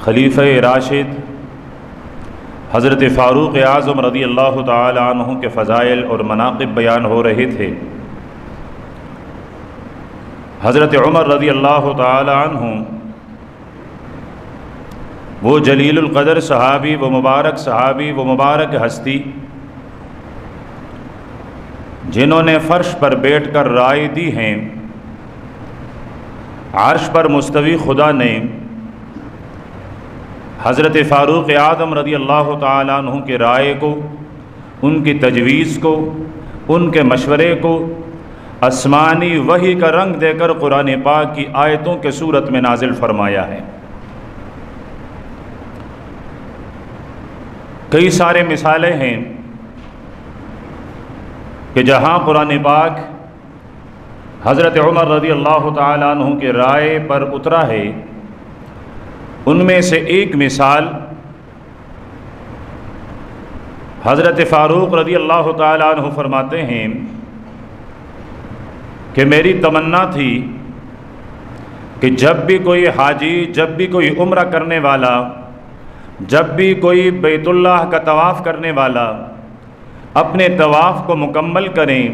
خلیفہ راشد حضرت فاروق اعظم رضی اللہ تعالی عنہ کے فضائل اور مناقب بیان ہو رہے تھے۔ حضرت عمر رضی اللہ تعالی عنہ وہ جلیل القدر صحابی، وہ مبارک صحابی، وہ مبارک ہستی جنہوں نے فرش پر بیٹھ کر رائے دی ہیں، عرش پر مستوی خدا نے حضرت فاروق اعظم رضی اللہ تعالیٰ عنہ کی رائے کو، ان کی تجویز کو، ان کے مشورے کو آسمانی وحی کا رنگ دے کر قرآن پاک کی آیتوں کے صورت میں نازل فرمایا ہے۔ کئی سارے مثالیں ہیں کہ جہاں قرآن پاک حضرت عمر رضی اللہ تعالیٰ عنہ کی رائے پر اترا ہے، ان میں سے ایک مثال حضرت فاروق رضی اللہ تعالیٰ عنہ فرماتے ہیں کہ میری تمنا تھی کہ جب بھی کوئی حاجی، جب بھی کوئی عمرہ کرنے والا، جب بھی کوئی بیت اللہ کا طواف کرنے والا اپنے طواف کو مکمل کریں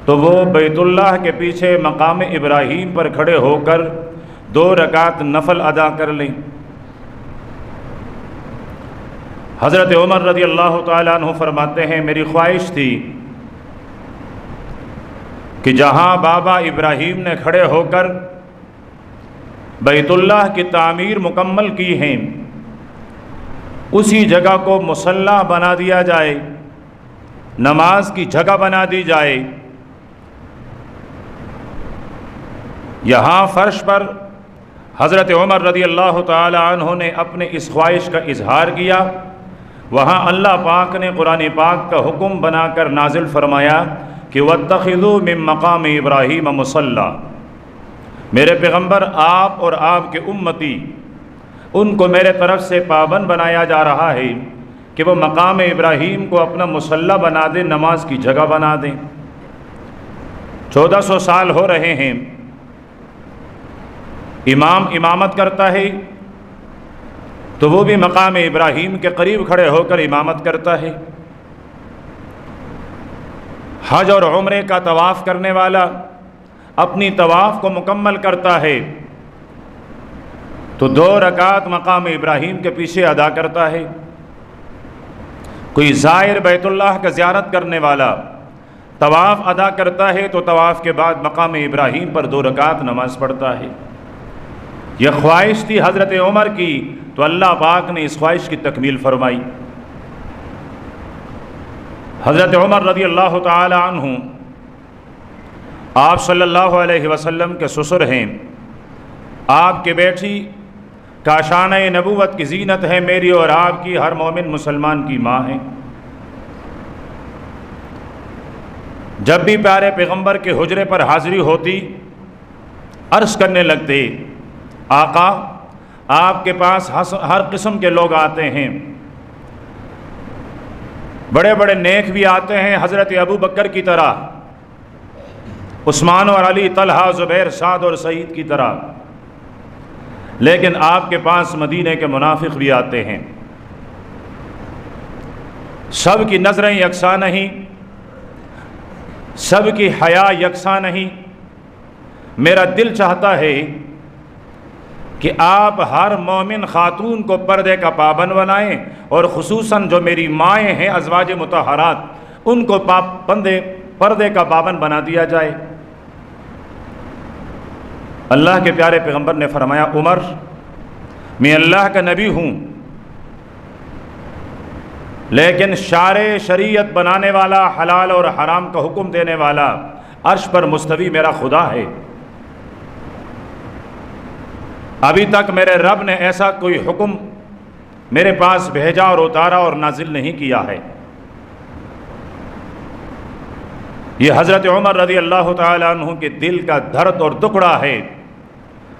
تو وہ بیت اللہ کے پیچھے مقام ابراہیم پر کھڑے ہو کر 2 رکعت نفل ادا کر لیں۔ حضرت عمر رضی اللہ تعالیٰ عنہ فرماتے ہیں میری خواہش تھی کہ جہاں بابا ابراہیم نے کھڑے ہو کر بیت اللہ کی تعمیر مکمل کی ہے، اسی جگہ کو مصلی بنا دیا جائے، نماز کی جگہ بنا دی جائے۔ یہاں فرش پر حضرت عمر رضی اللہ تعالی عنہ نے اپنے اس خواہش کا اظہار کیا، وہاں اللہ پاک نے قرآن پاک کا حکم بنا کر نازل فرمایا کہ وَاتَّخِذُوا مِن مَّقَامِ إِبْرَاهِيمَ مُصَلًّى، میرے پیغمبر آپ اور آپ کے امتی، ان کو میرے طرف سے پابند بنایا جا رہا ہے کہ وہ مقام ابراہیم کو اپنا مصلی بنا دیں، نماز کی جگہ بنا دیں۔ 1400 سال ہو رہے ہیں امام امامت کرتا ہے تو وہ بھی مقام ابراہیم کے قریب کھڑے ہو کر امامت کرتا ہے۔ حج اور عمرے کا طواف کرنے والا اپنی طواف کو مکمل کرتا ہے تو 2 رکعت مقام ابراہیم کے پیچھے ادا کرتا ہے۔ کوئی زائر بیت اللہ کا زیارت کرنے والا طواف ادا کرتا ہے تو طواف کے بعد مقام ابراہیم پر 2 رکعت نماز پڑھتا ہے۔ یہ خواہش تھی حضرت عمر کی تو اللہ پاک نے اس خواہش کی تکمیل فرمائی۔ حضرت عمر رضی اللہ تعالی عنہ آپ صلی اللہ علیہ وسلم کے سسر ہیں، آپ کی بیٹی کاشانہ نبوت کی زینت ہے، میری اور آپ کی، ہر مومن مسلمان کی ماں ہے۔ جب بھی پیارے پیغمبر کے حجرے پر حاضری ہوتی عرض کرنے لگتے آقا آپ کے پاس ہر قسم کے لوگ آتے ہیں، بڑے بڑے نیک بھی آتے ہیں حضرت ابو بکر کی طرح، عثمان اور علی، طلحہ، زبیر، سعد اور سعید کی طرح، لیکن آپ کے پاس مدینے کے منافق بھی آتے ہیں۔ سب کی نظریں یکساں نہیں، سب کی حیا یکساں نہیں۔ میرا دل چاہتا ہے کہ آپ ہر مومن خاتون کو پردے کا پابند بنائیں، اور خصوصاً جو میری مائیں ہیں ازواج مطہرات ان کو پردے کا پابند بنا دیا جائے۔ اللہ کے پیارے پیغمبر نے فرمایا عمر میں اللہ کا نبی ہوں، لیکن شارع شریعت بنانے والا، حلال اور حرام کا حکم دینے والا، عرش پر مستوی میرا خدا ہے۔ ابھی تک میرے رب نے ایسا کوئی حکم میرے پاس بھیجا اور اتارا اور نازل نہیں کیا ہے۔ یہ حضرت عمر رضی اللہ تعالی عنہ کے دل کا درد اور ٹکڑا ہے،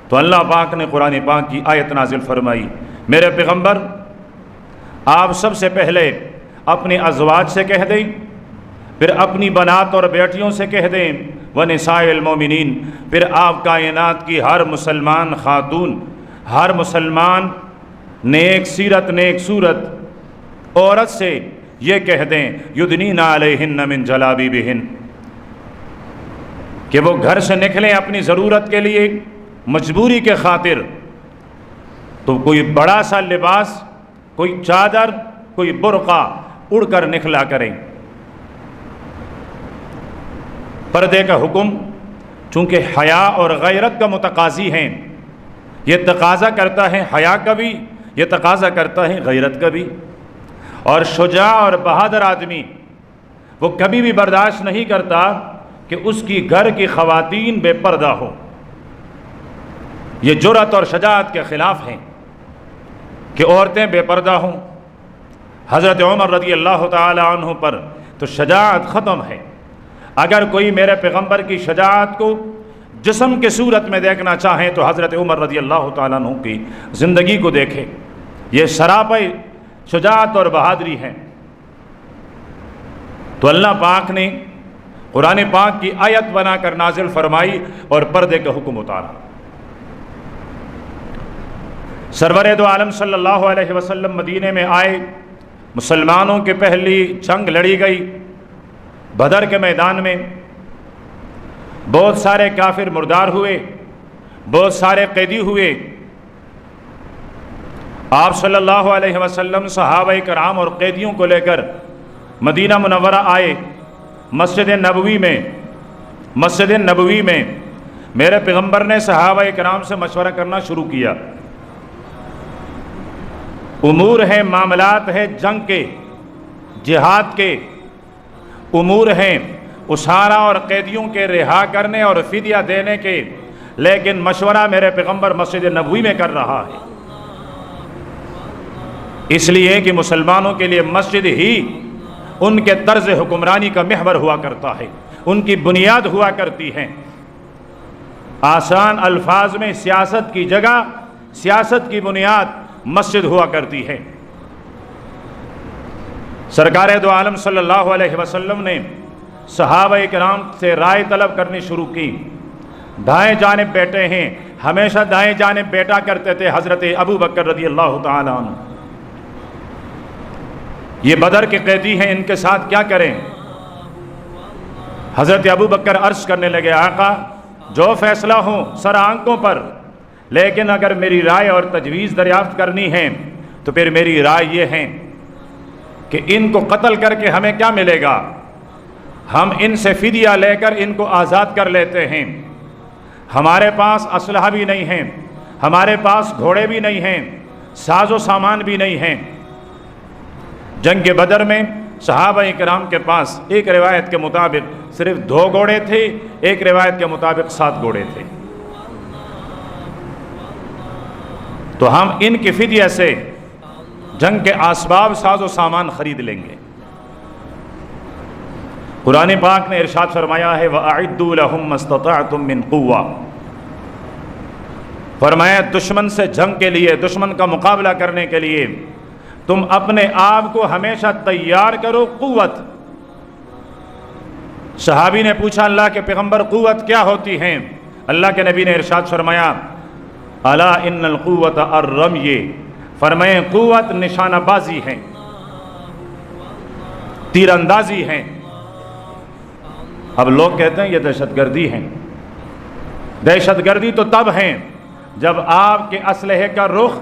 تو اللہ پاک نے قرآن پاک کی آیت نازل فرمائی، میرے پیغمبر آپ سب سے پہلے اپنے ازواج سے کہہ دیں، پھر اپنی بنات اور بیٹیوں سے کہہ دیں، وَنِسَاءِ الْمُؤْمِنِينَ، پھر آپ کائنات کی ہر مسلمان خاتون، ہر مسلمان نیک سیرت نیک صورت عورت سے یہ کہہ دیں یدنین علیہن من جلابیبہن، کہ وہ گھر سے نکلیں اپنی ضرورت کے لیے، مجبوری کے خاطر، تو کوئی بڑا سا لباس، کوئی چادر، کوئی برقع اڑ کر نکلا کریں۔ پردے کا حکم چونکہ حیا اور غیرت کا متقاضی ہیں، یہ تقاضا کرتا ہے حیا کا بھی، یہ تقاضا کرتا ہے غیرت کا بھی۔ اور شجاع اور بہادر آدمی وہ کبھی بھی برداشت نہیں کرتا کہ اس کی گھر کی خواتین بے پردہ ہو، یہ جرأت اور شجاعت کے خلاف ہیں کہ عورتیں بے پردہ ہوں۔ حضرت عمر رضی اللہ تعالی عنہ پر تو شجاعت ختم ہے، اگر کوئی میرے پیغمبر کی شجاعت کو جسم کے صورت میں دیکھنا چاہیں تو حضرت عمر رضی اللہ تعالیٰ عنہ کی زندگی کو دیکھیں، یہ سراپے شجاعت اور بہادری ہے۔ تو اللہ پاک نے قرآن پاک کی آیت بنا کر نازل فرمائی اور پردے کا حکم اتارا۔ سرور دو عالم صلی اللہ علیہ وسلم مدینے میں آئے، مسلمانوں کی پہلی جنگ لڑی گئی بدر کے میدان میں، بہت سارے کافر مردار ہوئے، بہت سارے قیدی ہوئے۔ آپ صلی اللہ علیہ وسلم صحابہ کرام اور قیدیوں کو لے کر مدینہ منورہ آئے۔ مسجد نبوی میں میرے پیغمبر نے صحابہ کرام سے مشورہ کرنا شروع کیا۔ امور ہیں، معاملات ہیں جنگ کے، جہاد کے امور ہیں، اسارہ اور قیدیوں کے رہا کرنے اور فدیہ دینے کے، لیکن مشورہ میرے پیغمبر مسجد نبوی میں کر رہا ہے، اس لیے کہ مسلمانوں کے لیے مسجد ہی ان کے طرز حکمرانی کا محور ہوا کرتا ہے، ان کی بنیاد ہوا کرتی ہے۔ آسان الفاظ میں سیاست کی جگہ، سیاست کی بنیاد مسجد ہوا کرتی ہے۔ سرکار دو عالم صلی اللہ علیہ وسلم نے صحابہ کرام سے رائے طلب کرنی شروع کی۔ دائیں جانب بیٹے ہیں، ہمیشہ دائیں جانب بیٹا کرتے تھے حضرت ابو بکر رضی اللہ تعالی عنہ۔ یہ بدر کے قیدی ہیں، ان کے ساتھ کیا کریں؟ حضرت ابو بکر عرض کرنے لگے، آقا جو فیصلہ ہو سر آنکھوں پر، لیکن اگر میری رائے اور تجویز دریافت کرنی ہے تو پھر میری رائے یہ ہے کہ ان کو قتل کر کے ہمیں کیا ملے گا؟ ہم ان سے فدیہ لے کر ان کو آزاد کر لیتے ہیں۔ ہمارے پاس اسلحہ بھی نہیں ہیں، ہمارے پاس گھوڑے بھی نہیں ہیں، ساز و سامان بھی نہیں ہیں۔ جنگ بدر میں صحابہ کرام کے پاس ایک روایت کے مطابق صرف 2 گھوڑے تھے، ایک روایت کے مطابق 7 گھوڑے تھے۔ تو ہم ان کی فدیہ سے جنگ کے اسباب ساز و سامان خرید لیں گے۔ قرآن پاک نے ارشاد فرمایا ہے وَأَعِدُّوا لَهُم مَّا اسْتَطَعْتُم مِّن قُوَّةٍ، فرمایا دشمن سے جنگ کے لیے، دشمن کا مقابلہ کرنے کے لیے تم اپنے آپ کو ہمیشہ تیار کرو۔ قوت، صحابی نے پوچھا اللہ کے پیغمبر قوت کیا ہوتی ہے؟ اللہ کے نبی نے ارشاد فرمایا الا ان القوت الرمی، فرمائے قوت نشانہ بازی ہے، تیر اندازی ہے۔ اب لوگ کہتے ہیں یہ دہشت گردی ہے۔ دہشت گردی تو تب ہے جب آپ کے اسلحے کا رخ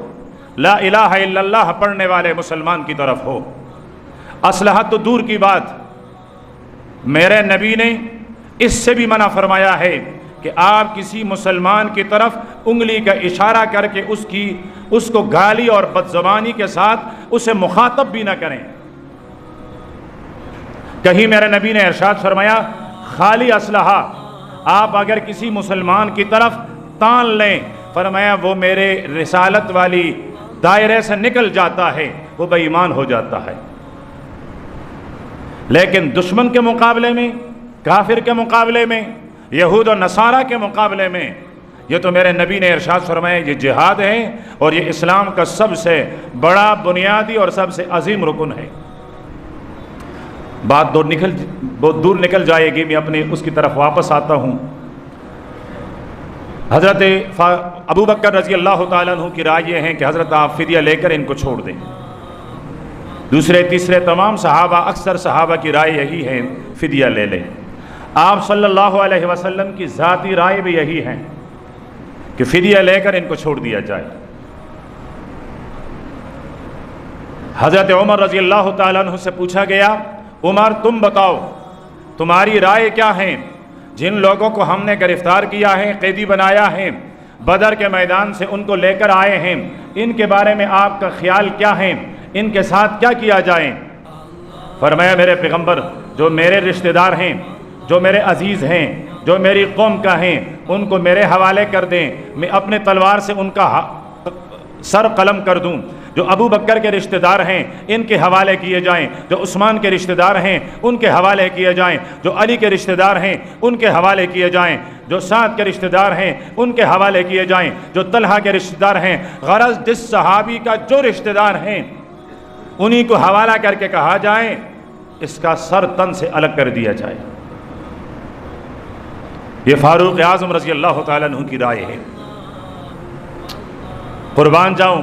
لا الہ الا اللہ پڑھنے والے مسلمان کی طرف ہو۔ اسلحہ تو دور کی بات، میرے نبی نے اس سے بھی منع فرمایا ہے کہ آپ کسی مسلمان کی طرف انگلی کا اشارہ کر کے اس کو گالی اور بدزبانی کے ساتھ اسے مخاطب بھی نہ کریں۔ کہیں میرے نبی نے ارشاد فرمایا خالی اسلحہ آپ اگر کسی مسلمان کی طرف تان لیں، فرمایا وہ میرے رسالت والی دائرے سے نکل جاتا ہے، وہ بے ایمان ہو جاتا ہے۔ لیکن دشمن کے مقابلے میں، کافر کے مقابلے میں، یہود و نصارہ کے مقابلے میں، یہ تو میرے نبی نے ارشاد فرمایا یہ جہاد ہے اور یہ اسلام کا سب سے بڑا بنیادی اور سب سے عظیم رکن ہے۔ بات بہت دور نکل جائے گی، میں اپنے اس کی طرف واپس آتا ہوں۔ حضرت ابو بکر رضی اللہ تعالیٰ عنہ کی رائے یہ ہے کہ حضرت آپ فدیہ لے کر ان کو چھوڑ دیں۔ دوسرے تیسرے تمام صحابہ، اکثر صحابہ کی رائے یہی ہے فدیہ لے لیں۔ آپ صلی اللہ علیہ وسلم کی ذاتی رائے بھی یہی ہے کہ فدیہ لے کر ان کو چھوڑ دیا جائے۔ حضرت عمر رضی اللہ تعالیٰ عنہ سے پوچھا گیا، عمر تم بتاؤ تمہاری رائے کیا ہے؟ جن لوگوں کو ہم نے گرفتار کیا ہے، قیدی بنایا ہے، بدر کے میدان سے ان کو لے کر آئے ہیں، ان کے بارے میں آپ کا خیال کیا ہے؟ ان کے ساتھ کیا کیا جائے؟ فرمایا میرے پیغمبر، جو میرے رشتہ دار ہیں، جو میرے عزیز ہیں، جو میری قوم کا ہیں، ان کو میرے حوالے کر دیں، میں اپنے تلوار سے ان کا سر قلم کر دوں۔ جو ابو بکر کے رشتہ دار ہیں ان کے حوالے کیے جائیں، جو عثمان کے رشتہ دار ہیں ان کے حوالے کیے جائیں، جو علی کے رشتہ دار ہیں ان کے حوالے کیے جائیں، جو سعد کے رشتہ دار ہیں ان کے حوالے کیے جائیں، جو طلحہ کے رشتہ دار ہیں، غرض جس صحابی کا جو رشتہ دار ہیں انہی کو حوالہ کر کے کہا جائے اس کا سر تن سے الگ کر دیا جائے۔ یہ فاروق اعظم رضی اللہ تعالیٰ عنہ کی رائے ہے۔ قربان جاؤں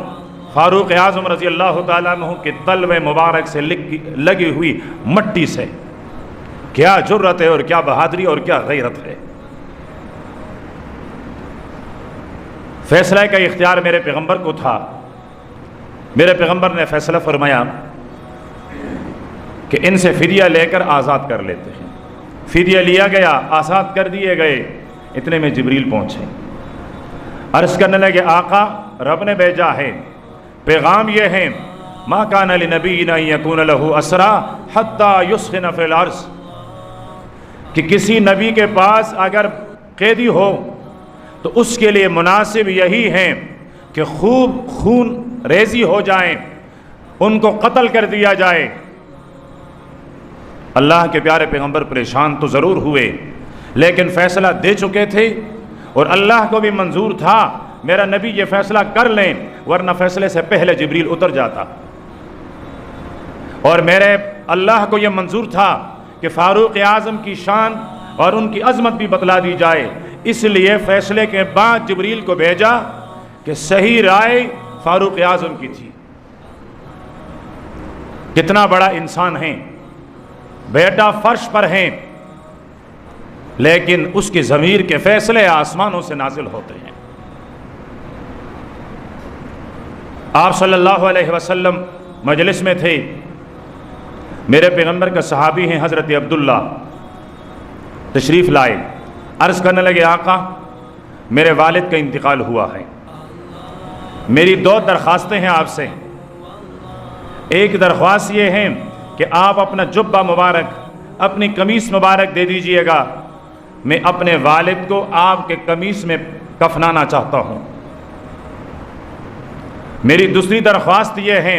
فاروق اعظم رضی اللہ تعالیٰ عنہ کے تلو مبارک سے لگی ہوئی مٹی سے کیا جرت ہے اور کیا بہادری اور کیا غیرت ہے۔ فیصلہ کا اختیار میرے پیغمبر کو تھا۔ میرے پیغمبر نے فیصلہ فرمایا کہ ان سے فدیہ لے کر آزاد کر لیتے ہیں۔ فدیہ لیا گیا، آزاد کر دیے گئے۔ اتنے میں جبریل پہنچے، عرض کرنے لگے آقا رب نے بھیجا ہے، پیغام یہ ہے ما کان لنبی ان یکون لہ اسرا حتی یسخن فی الارض، کہ کسی نبی کے پاس اگر قیدی ہو تو اس کے لیے مناسب یہی ہے کہ خوب خون ریزی ہو جائیں، ان کو قتل کر دیا جائے۔ اللہ کے پیارے پیغمبر پریشان تو ضرور ہوئے، لیکن فیصلہ دے چکے تھے اور اللہ کو بھی منظور تھا میرا نبی یہ فیصلہ کر لیں، ورنہ فیصلے سے پہلے جبریل اتر جاتا، اور میرے اللہ کو یہ منظور تھا کہ فاروق اعظم کی شان اور ان کی عظمت بھی بتلا دی جائے، اس لیے فیصلے کے بعد جبریل کو بھیجا کہ صحیح رائے فاروق اعظم کی تھی۔ کتنا بڑا انسان ہے، بیٹا فرش پر ہیں لیکن اس کی ضمیر کے فیصلے آسمانوں سے نازل ہوتے ہیں۔ آپ صلی اللہ علیہ وسلم مجلس میں تھے، میرے پیغمبر کا صحابی ہیں حضرت عبداللہ تشریف لائے، عرض کرنے لگے آقا میرے والد کا انتقال ہوا ہے، میری دو درخواستیں ہیں آپ سے۔ ایک درخواست یہ ہے کہ آپ اپنا جبہ مبارک، اپنی قمیص مبارک دے دیجئے گا، میں اپنے والد کو آپ کے قمیص میں کفنانا چاہتا ہوں۔ میری دوسری درخواست یہ ہے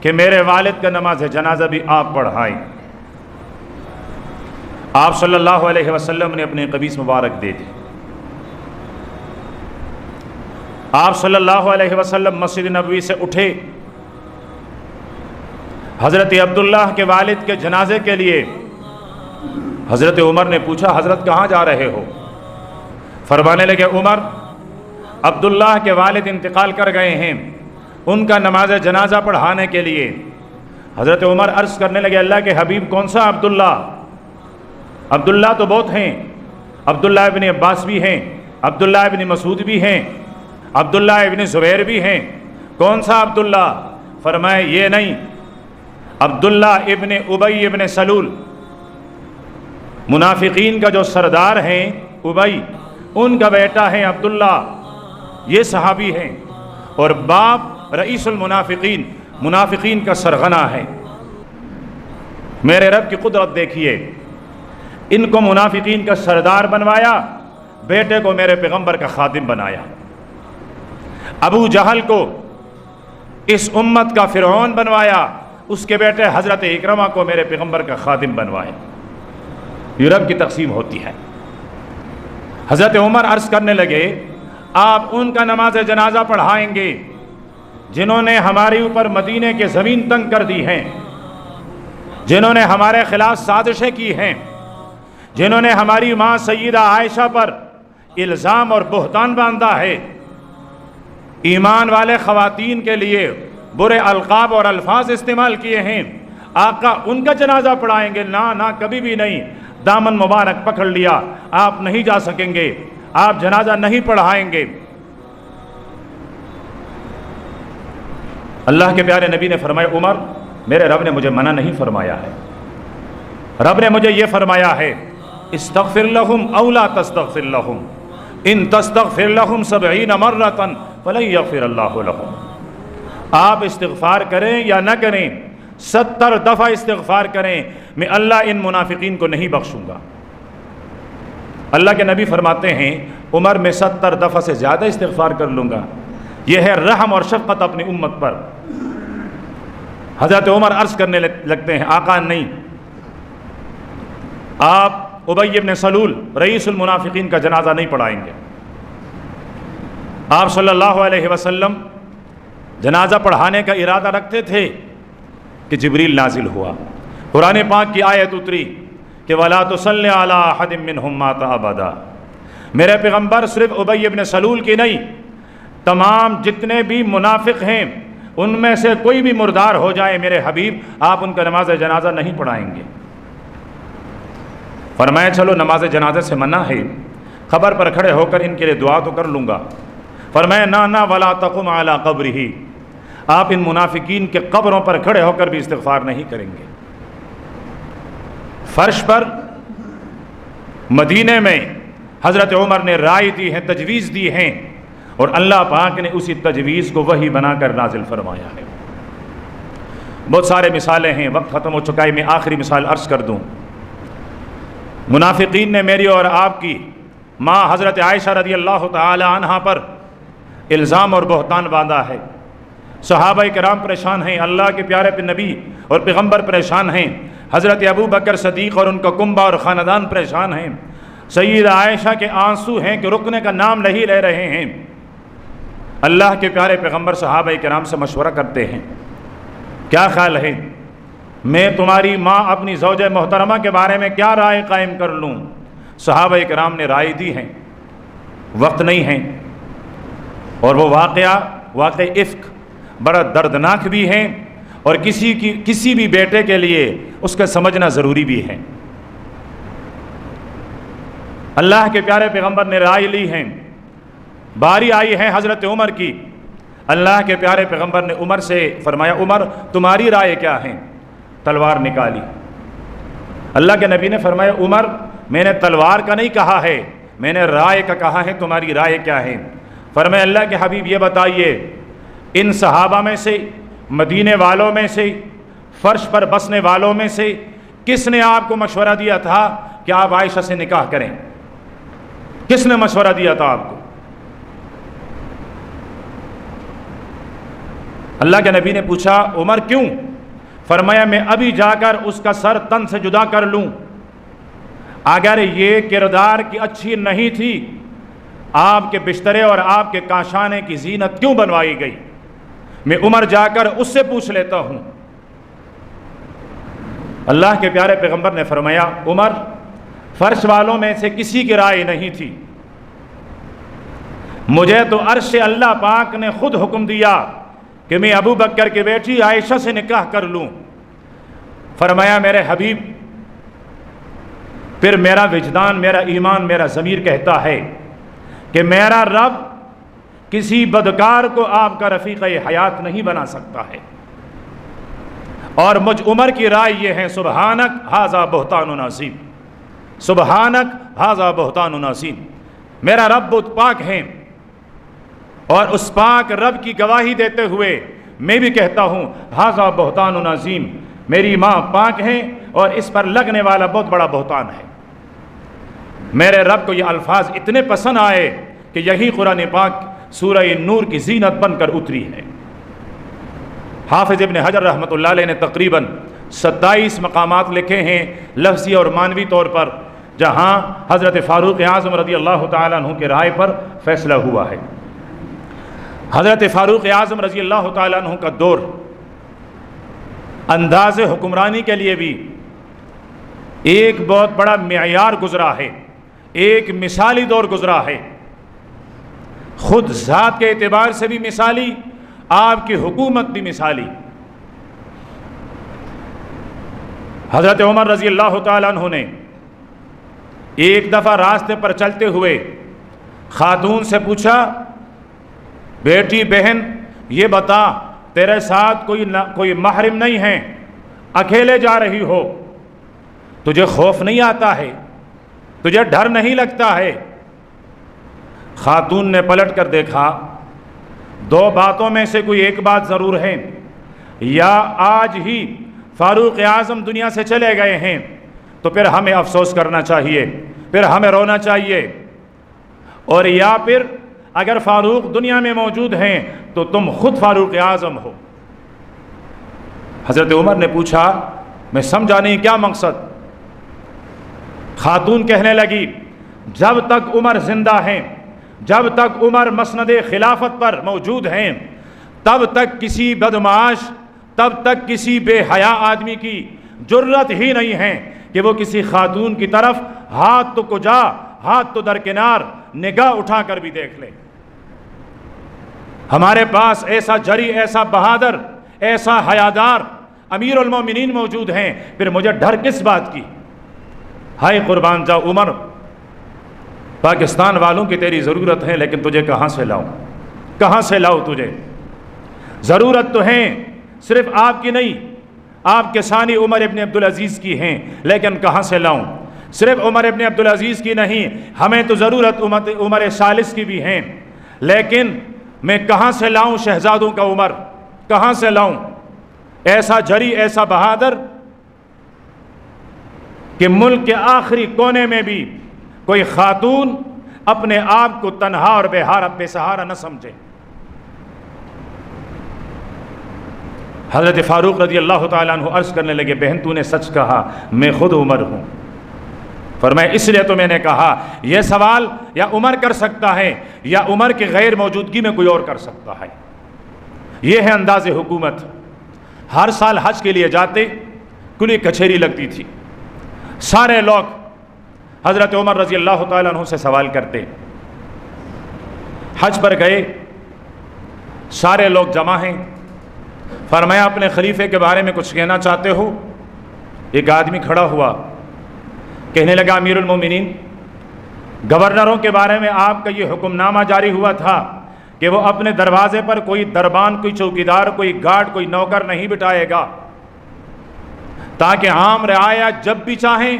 کہ میرے والد کا نماز جنازہ بھی آپ پڑھائیں۔ آپ صلی اللہ علیہ وسلم نے اپنے قمیص مبارک دے دی۔ آپ صلی اللہ علیہ وسلم مسجد نبوی سے اٹھے، حضرت عبداللہ کے والد کے جنازے کے لیے۔ حضرت عمر نے پوچھا حضرت کہاں جا رہے ہو؟ فرمانے لگے عمر عبداللہ کے والد انتقال کر گئے ہیں، ان کا نماز جنازہ پڑھانے کے لیے۔ حضرت عمر عرض کرنے لگے اللہ کے حبیب کون سا عبداللہ؟ عبداللہ تو بہت ہیں، عبداللہ ابن عباس بھی ہیں، عبداللہ ابن مسعود بھی ہیں، عبداللہ ابن زبیر بھی ہیں، کون سا عبداللہ؟ فرمائے یہ نہیں، عبداللہ ابن ابی ابن سلول، منافقین کا جو سردار ہیں ابی، ان کا بیٹا ہے عبداللہ، یہ صحابی ہیں، اور باپ رئیس المنافقین، منافقین کا سرغنہ ہے۔ میرے رب کی قدرت دیکھیے، ان کو منافقین کا سردار بنوایا، بیٹے کو میرے پیغمبر کا خادم بنایا۔ ابو جہل کو اس امت کا فرعون بنوایا، اس کے بیٹے حضرت اکرمہ کو میرے پیغمبر کا خادم بنوایا۔ یہ رب کی تقسیم ہوتی ہے۔ حضرت عمر عرض کرنے لگے آپ ان کا نماز جنازہ پڑھائیں گے جنہوں نے ہمارے اوپر مدینے کے زمین تنگ کر دی ہیں، جنہوں نے ہمارے خلاف سازشیں کی ہیں، جنہوں نے ہماری ماں سیدہ عائشہ پر الزام اور بہتان باندھا ہے، ایمان والے خواتین کے لیے برے القاب اور الفاظ استعمال کیے ہیں، آقا ان کا جنازہ پڑھائیں گے؟ نہ کبھی بھی نہیں۔ دامن مبارک پکڑ لیا، آپ نہیں جا سکیں گے، آپ جنازہ نہیں پڑھائیں گے۔ اللہ کے پیارے نبی نے فرمایا عمر، میرے رب نے مجھے منع نہیں فرمایا ہے، رب نے مجھے یہ فرمایا ہے استغفر لہم او لا تستغفر لہم ان تستغفر لہم 70 مرۃ فلن یغفر اللہ لہم۔ آپ استغفار کریں یا نہ کریں، 70 دفعہ استغفار کریں، میں اللہ ان منافقین کو نہیں بخشوں گا۔ اللہ کے نبی فرماتے ہیں عمر میں 70 دفعہ سے زیادہ استغفار کر لوں گا۔ یہ ہے رحم اور شفقت اپنی امت پر۔ حضرت عمر عرض کرنے لگتے ہیں آقا نہیں، آپ ابی بن سلول رئیس المنافقین کا جنازہ نہیں پڑھائیں گے۔ آپ صلی اللہ علیہ وسلم جنازہ پڑھانے کا ارادہ رکھتے تھے کہ جبریل نازل ہوا، قرآن پاک کی آیت اتری کہ وَلَا تُصَلِّ عَلَىٰ أَحَدٍ مِّنْهُمْ مَاتَ أَبَدًا۔ میرے پیغمبر صرف ابی بن سلول کی نہیں، تمام جتنے بھی منافق ہیں ان میں سے کوئی بھی مردار ہو جائے میرے حبیب آپ ان کا نماز جنازہ نہیں پڑھائیں گے۔ فرمایا چلو نماز جنازہ سے منع ہے، قبر پر کھڑے ہو کر ان کے لیے دعا تو کر لوں گا۔ فرمایا نہ ولا تقم علی قبرہ، آپ ان منافقین کے قبروں پر کھڑے ہو کر بھی استغفار نہیں کریں گے۔ فرش پر مدینے میں حضرت عمر نے رائے دی ہے، تجویز دی ہے، اور اللہ پاک نے اسی تجویز کو وحی بنا کر نازل فرمایا ہے۔ بہت سارے مثالیں ہیں، وقت ختم ہو چکا ہے، میں آخری مثال عرض کر دوں۔ منافقین نے میری اور آپ کی ماں حضرت عائشہ رضی اللہ تعالی عنہا پر الزام اور بہتان باندھا ہے۔ صحابہ کرام پریشان ہیں، اللہ کے پیارے نبی اور پیغمبر پریشان ہیں، حضرت ابو بکر صدیق اور ان کا کنبہ اور خاندان پریشان ہیں، سیدہ عائشہ کے آنسو ہیں کہ رکنے کا نام نہیں لے رہے ہیں۔ اللہ کے پیارے پیغمبر صحابہ کرام سے مشورہ کرتے ہیں، کیا خیال ہے میں تمہاری ماں اپنی زوجہ محترمہ کے بارے میں کیا رائے قائم کر لوں؟ صحابہ کرام نے رائے دی ہے، وقت نہیں ہے، اور وہ واقع افک بڑا دردناک بھی ہے، اور کسی بھی بیٹے کے لیے اس کا سمجھنا ضروری بھی ہے۔ اللہ کے پیارے پیغمبر نے رائے لی ہے، باری آئی ہے حضرت عمر کی۔ اللہ کے پیارے پیغمبر نے عمر سے فرمایا عمر تمہاری رائے کیا ہے؟ تلوار نکالی۔ اللہ کے نبی نے فرمایا عمر میں نے تلوار کا نہیں کہا ہے، میں نے رائے کا کہا ہے، تمہاری رائے کیا ہے؟ فرمایا اللہ کے حبیب یہ بتائیے ان صحابہ میں سے، مدینے والوں میں سے، فرش پر بسنے والوں میں سے کس نے آپ کو مشورہ دیا تھا کہ آپ عائشہ سے نکاح کریں؟ کس نے مشورہ دیا تھا آپ کو؟ اللہ کے نبی نے پوچھا عمر کیوں؟ فرمایا میں ابھی جا کر اس کا سر تن سے جدا کر لوں، اگر یہ کردار کی اچھی نہیں تھی آپ کے بسترے اور آپ کے کاشانے کی زینت کیوں بنوائی گئی؟ میں عمر جا کر اس سے پوچھ لیتا ہوں۔ اللہ کے پیارے پیغمبر نے فرمایا عمر فرش والوں میں سے کسی کی رائے نہیں تھی، مجھے تو عرش اللہ پاک نے خود حکم دیا کہ میں ابو بکر کی بیٹی عائشہ سے نکاح کر لوں۔ فرمایا میرے حبیب پھر میرا وجدان، میرا ایمان، میرا ضمیر کہتا ہے کہ میرا رب کسی بدکار کو آپ کا رفیق حیات نہیں بنا سکتا ہے، اور مجھ عمر کی رائے یہ ہے سبحانک ھذا بہتان عظیم، سبحانک ھذا بہتان عظیم۔ میرا رب بہت پاک ہے، اور اس پاک رب کی گواہی دیتے ہوئے میں بھی کہتا ہوں ھذا بہتان عظیم، میری ماں پاک ہیں اور اس پر لگنے والا بہت بڑا بہتان ہے۔ میرے رب کو یہ الفاظ اتنے پسند آئے کہ یہی قرآن پاک سورہ نور کی زینت بن کر اتری ہے۔ حافظ ابن حجر رحمۃ اللہ علیہ نے تقریباً 27 مقامات لکھے ہیں لفظی اور معنوی طور پر، جہاں حضرت فاروق اعظم رضی اللہ تعالیٰ عنہ کے رائے پر فیصلہ ہوا ہے۔ حضرت فاروق اعظم رضی اللہ تعالیٰ عنہ کا دور انداز حکمرانی کے لیے بھی ایک بہت بڑا معیار گزرا ہے۔ ایک مثالی دور گزرا ہے، خود ذات کے اعتبار سے بھی مثالی، آپ کی حکومت بھی مثالی۔ حضرت عمر رضی اللہ تعالیٰ عنہ نے ایک دفعہ راستے پر چلتے ہوئے خاتون سے پوچھا، بیٹی بہن یہ بتا تیرے ساتھ کوئی محرم نہیں ہے، اکیلے جا رہی ہو، تجھے خوف نہیں آتا ہے، تجھے ڈر نہیں لگتا ہے؟ خاتون نے پلٹ کر دیکھا، دو باتوں میں سے کوئی ایک بات ضرور ہے، یا آج ہی فاروق اعظم دنیا سے چلے گئے ہیں تو پھر ہمیں افسوس کرنا چاہیے، پھر ہمیں رونا چاہیے، اور یا پھر اگر فاروق دنیا میں موجود ہیں تو تم خود فاروق اعظم ہو۔ حضرت عمر نے پوچھا، میں سمجھا نہیں کیا مقصد؟ خاتون کہنے لگی، جب تک عمر زندہ ہیں، جب تک عمر مسند خلافت پر موجود ہیں، تب تک کسی بدمعاش، تب تک کسی بے حیا آدمی کی جرت ہی نہیں ہے کہ وہ کسی خاتون کی طرف ہاتھ تو کجا ہاتھ تو درکنار نگاہ اٹھا کر بھی دیکھ لے۔ ہمارے پاس ایسا جری، ایسا بہادر، ایسا حیادار امیر المومنین موجود ہیں، پھر مجھے ڈر کس بات کی؟ ہائے قربان جا عمر، پاکستان والوں کی تیری ضرورت ہے، لیکن تجھے کہاں سے لاؤں؟ کہاں سے لاؤں تجھے؟ ضرورت تو ہے صرف آپ کی نہیں، آپ کے ثانی عمر ابن عبدالعزیز کی ہیں، لیکن کہاں سے لاؤں؟ صرف عمر ابن عبدالعزیز کی نہیں، ہمیں تو ضرورت عمر ثالث کی بھی ہیں، لیکن میں کہاں سے لاؤں شہزادوں کا عمر؟ کہاں سے لاؤں ایسا جری، ایسا بہادر کہ ملک کے آخری کونے میں بھی کوئی خاتون اپنے آپ کو تنہا اور بے سہارا نہ سمجھے۔ حضرت فاروق رضی اللہ تعالیٰ عنہ عرض کرنے لگے، بہن تو نے سچ کہا، میں خود عمر ہوں۔ فرمایا اس لیے تو میں نے کہا یہ سوال یا عمر کر سکتا ہے یا عمر کی غیر موجودگی میں کوئی اور کر سکتا ہے۔ یہ ہے انداز حکومت۔ ہر سال حج کے لیے جاتے، کلی کچہری لگتی تھی، سارے لوگ حضرت عمر رضی اللہ تعالیٰ عنہ سے سوال کرتے۔ حج پر گئے، سارے لوگ جمع ہیں، فرمایا اپنے خلیفے کے بارے میں کچھ کہنا چاہتے ہو؟ ایک آدمی کھڑا ہوا، کہنے لگا امیر المومنین، گورنروں کے بارے میں آپ کا یہ حکم نامہ جاری ہوا تھا کہ وہ اپنے دروازے پر کوئی دربان، کوئی چوکیدار، کوئی گارڈ، کوئی نوکر نہیں بٹھائے گا، تاکہ عام رعایا جب بھی چاہیں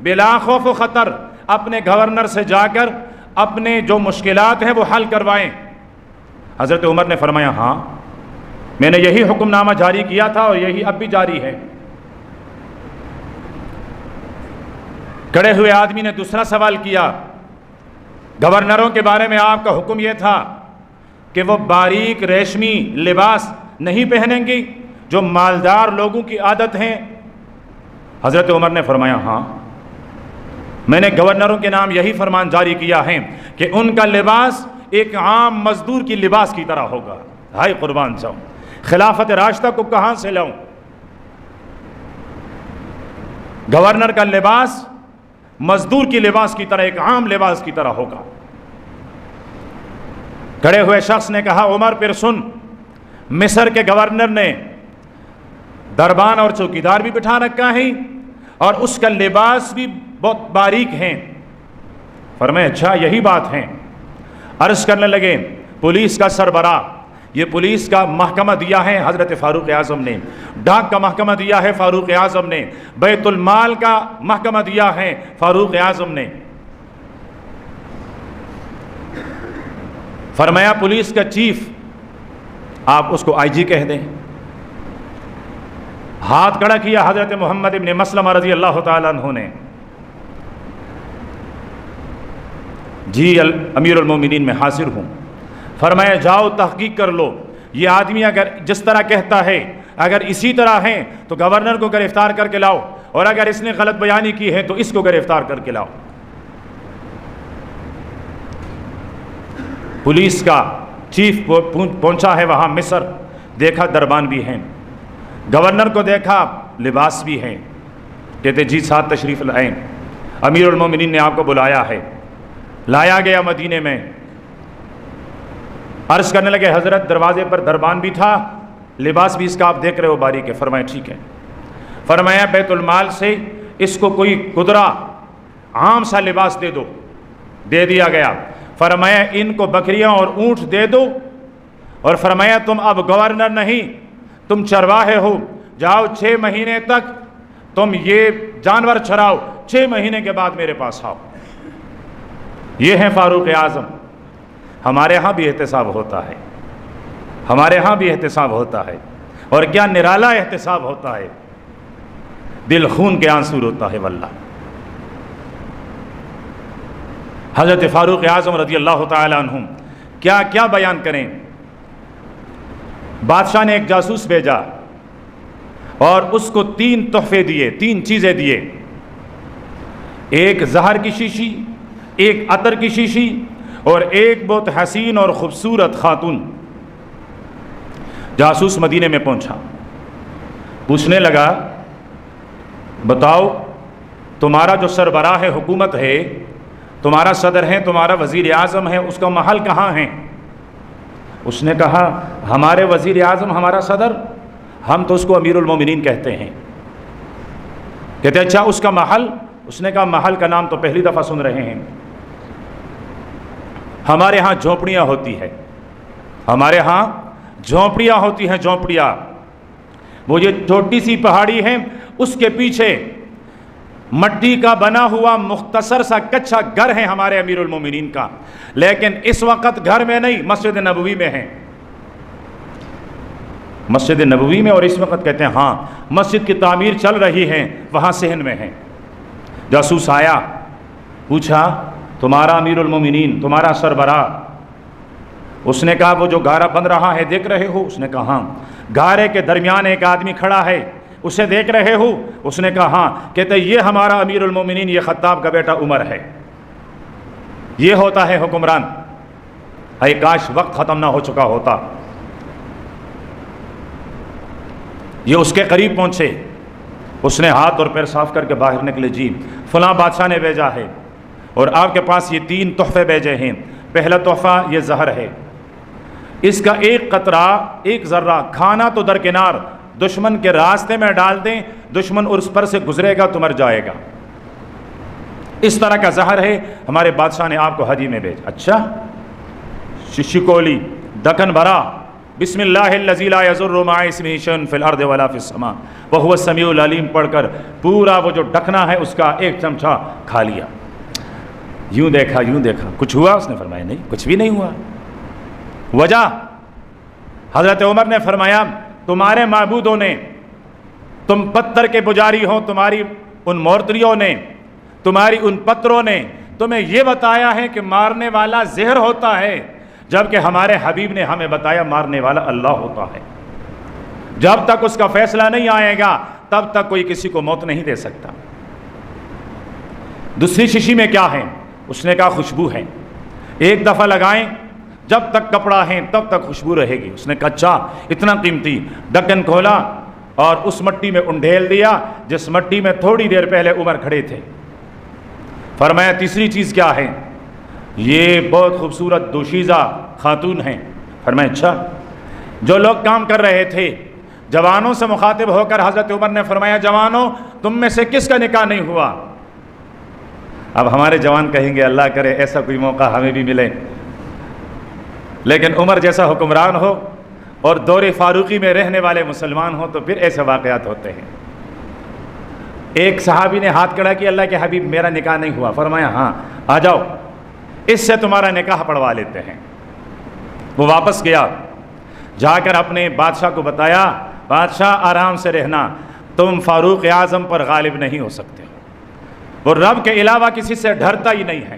بلا خوف و خطر اپنے گورنر سے جا کر اپنے جو مشکلات ہیں وہ حل کروائیں۔ حضرت عمر نے فرمایا ہاں، میں نے یہی حکم نامہ جاری کیا تھا اور یہی اب بھی جاری ہے۔ کھڑے ہوئے آدمی نے دوسرا سوال کیا، گورنروں کے بارے میں آپ کا حکم یہ تھا کہ وہ باریک ریشمی لباس نہیں پہنیں گی جو مالدار لوگوں کی عادت ہیں؟ حضرت عمر نے فرمایا ہاں، میں نے گورنروں کے نام یہی فرمان جاری کیا ہے کہ ان کا لباس ایک عام مزدور کی لباس کی طرح ہوگا۔ ہائے قربان جاؤں، خلافت راشدہ کو کہاں سے لاؤں؟ گورنر کا لباس مزدور کی لباس کی طرح، ایک عام لباس کی طرح ہوگا۔ کھڑے ہوئے شخص نے کہا عمر پھر سن، مصر کے گورنر نے دربان اور چوکیدار بھی بٹھا رکھا ہے اور اس کا لباس بھی بہت باریک ہیں۔ فرمایا اچھا یہی بات ہے۔ عرض کرنے لگے پولیس کا سربراہ، یہ پولیس کا محکمہ دیا ہے حضرت فاروق اعظم نے، ڈاک کا محکمہ دیا ہے فاروق اعظم نے، بیت المال کا محکمہ دیا ہے فاروق اعظم نے۔ فرمایا پولیس کا چیف، آپ اس کو آئی جی کہہ دیں۔ ہاتھ کھڑا کیا حضرت محمد ابن مسلمہ رضی اللہ تعالیٰ عنہ نے، جی امیر المومنین میں حاضر ہوں۔ فرمایا جاؤ تحقیق کر لو، یہ آدمی اگر جس طرح کہتا ہے اگر اسی طرح ہیں تو گورنر کو گرفتار کر کے لاؤ، اور اگر اس نے غلط بیانی کی ہے تو اس کو گرفتار کر کے لاؤ۔ پولیس کا چیف پہنچا ہے وہاں مصر، دیکھا دربان بھی ہیں، گورنر کو دیکھا لباس بھی ہیں، کہتے جی ساتھ تشریف لائیں، امیر المومنین نے آپ کو بلایا ہے۔ لایا گیا مدینے میں. عرض کرنے لگے حضرت دروازے پر دربان بھی تھا, لباس بھی اس کا آپ دیکھ رہے ہو باریک ہے. فرمایا ٹھیک ہے. فرمایا بیت المال سے اس کو کوئی قدرہ عام سا لباس دے دو. دے دیا گیا. فرمایا ان کو بکریاں اور اونٹ دے دو, اور فرمایا تم اب گورنر نہیں, تم چرواہے ہو, جاؤ 6 مہینے تک تم یہ جانور چراؤ, 6 مہینے کے بعد میرے پاس آؤ. یہ ہیں فاروق اعظم. ہمارے ہاں بھی احتساب ہوتا ہے, ہمارے ہاں بھی احتساب ہوتا ہے, اور کیا نرالا احتساب ہوتا ہے, دل خون کے آنسو روتا ہے واللہ. حضرت فاروق اعظم رضی اللہ تعالی عنہم کیا کیا بیان کریں. بادشاہ نے ایک جاسوس بھیجا اور اس کو 3 تحفے دیے, 3 چیزیں دیے. ایک زہر کی شیشی, ایک عطر کی شیشی, اور ایک بہت حسین اور خوبصورت خاتون. جاسوس مدینے میں پہنچا, پوچھنے لگا بتاؤ تمہارا جو سربراہ حکومت ہے, تمہارا صدر ہے, تمہارا وزیر اعظم ہے, اس کا محل کہاں ہے؟ اس نے کہا ہمارے وزیر اعظم, ہمارا صدر, ہم تو اس کو امیر المومنین کہتے ہیں. کہتے اچھا اس کا محل؟ اس نے کہا محل کا نام تو پہلی دفعہ سن رہے ہیں. ہمارے ہاں جھونپڑیاں ہوتی ہے, ہمارے ہاں جھونپڑیاں ہوتی ہیں, جھونپڑیاں. وہ یہ چھوٹی سی پہاڑی ہے, اس کے پیچھے مٹی کا بنا ہوا مختصر سا کچا گھر ہے ہمارے امیر المومنین کا, لیکن اس وقت گھر میں نہیں, مسجد نبوی میں ہے. مسجد نبوی میں, اور اس وقت کہتے ہیں ہاں مسجد کی تعمیر چل رہی ہے, وہاں صحن میں ہے. جاسوس آیا, پوچھا تمہارا امیر المومنین, تمہارا سربراہ؟ اس نے کہا وہ جو گارا بن رہا ہے دیکھ رہے ہو؟ اس نے کہا ہاں. گارے کے درمیان ایک آدمی کھڑا ہے, اسے دیکھ رہے ہو؟ اس نے کہا ہاں. کہتے یہ ہمارا امیر المومنین, یہ خطاب کا بیٹا عمر ہے, یہ ہوتا ہے حکمران. اے کاش وقت ختم نہ ہو چکا ہوتا. یہ اس کے قریب پہنچے, اس نے ہاتھ اور پیر صاف کر کے باہر نکلے. جی فلاں بادشاہ نے بھیجا ہے اور آپ کے پاس یہ 3 تحفے بھیجے ہیں. پہلا تحفہ یہ زہر ہے, اس کا ایک قطرہ, ایک ذرہ کھانا تو درکنار, دشمن کے راستے میں ڈال دیں, دشمن اس پر سے گزرے گا تو مر جائے گا. اس طرح کا زہر ہے, ہمارے بادشاہ نے آپ کو حدیث میں بھیجا. اچھا ششکولی دکن بھرا, بسم اللہ الذی لا یضر مع اسمہ شیء فی الارض ولا فی السماء وہو السمیع العلیم پڑھ کر پورا وہ جو ڈھکنا ہے اس کا 1 چمچہ کھا لیا. یوں دیکھا, یوں دیکھا, کچھ ہوا؟ اس نے فرمایا نہیں, کچھ بھی نہیں ہوا. وجہ؟ حضرت عمر نے فرمایا تمہارے معبودوں نے, تم پتھر کے پجاری ہو, تمہاری ان مورتریوں نے, تمہاری ان پتھروں نے تمہیں یہ بتایا ہے کہ مارنے والا زہر ہوتا ہے, جبکہ ہمارے حبیب نے ہمیں بتایا مارنے والا اللہ ہوتا ہے. جب تک اس کا فیصلہ نہیں آئے گا تب تک کوئی کسی کو موت نہیں دے سکتا. دوسری شیشی میں کیا ہے؟ اس نے کہا خوشبو ہے, 1 دفعہ لگائیں, جب تک کپڑا ہے تب تک خوشبو رہے گی. اس نے کہا اچھا اتنا قیمتی. ڈھکن کھولا اور اس مٹی میں انڈھیل دیا جس مٹی میں تھوڑی دیر پہلے عمر کھڑے تھے. فرمایا تیسری چیز کیا ہے؟ یہ بہت خوبصورت دوشیزہ خاتون ہیں. فرمایا اچھا. جو لوگ کام کر رہے تھے جوانوں سے مخاطب ہو کر حضرت عمر نے فرمایا جوانوں تم میں سے کس کا نکاح نہیں ہوا؟ اب ہمارے جوان کہیں گے اللہ کرے ایسا کوئی موقع ہمیں بھی ملے, لیکن عمر جیسا حکمران ہو اور دور فاروقی میں رہنے والے مسلمان ہوں تو پھر ایسے واقعات ہوتے ہیں. ایک صحابی نے ہاتھ کھڑا کیا, اللہ کے حبیب میرا نکاح نہیں ہوا. فرمایا ہاں آ جاؤ, اس سے تمہارا نکاح پڑھوا لیتے ہیں. وہ واپس گیا, جا کر اپنے بادشاہ کو بتایا, بادشاہ آرام سے رہنا, تم فاروق اعظم پر غالب نہیں ہو سکتے. وہ رب کے علاوہ کسی سے ڈرتا ہی نہیں ہے.